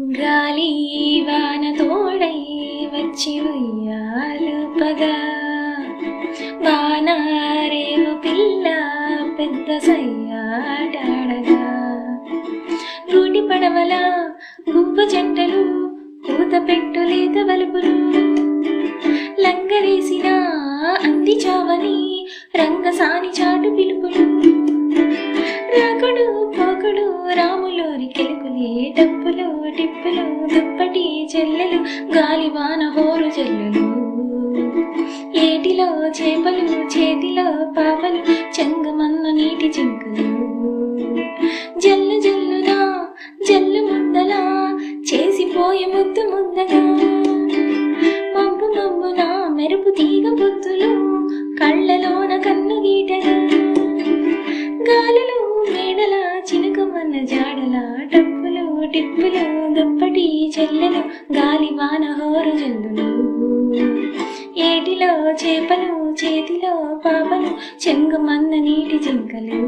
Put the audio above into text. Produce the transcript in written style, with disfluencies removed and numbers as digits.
గాలి వాన తోడై వచ్చి ఉయ్యాలుపగా వానారేవు పిల్ల పెద్ద సయ్యాటాడగా గూటి పడవల గువ్వ జంటలు కూత పెట్టు లేత వలుపులు లంగరేసిన అంది చావని రంగసాని చాటు పిలుపులు రాకుడు పోకుడు రాములోరి కెలుకులే డప్పులు టిప్పులు దుప్పటి చెల్లెలు గాలివాన హోరు చెల్లులు ఏటిలో చేపలు చేతిలో పాపలు చెంగమన్న నీటి జింకలు జల్లు జల్లునా జల్లు ముద్దలా చేసిపోయే ముద్దు ముద్దగా మబ్బు మబ్బున మెరుపు తీగ పొత్తులు కళ్ళలోన కన్ను గీటగా గాలులు మేడల చినుకమన్న జాడల టప్పులు టిప్పులు దుప్పటి చెల్లెలు గాలివాన హోరు జల్లులు ఏటిలో చేపలు చేతిలో పాపలు చెంగుమన్న నీటి జింకలు.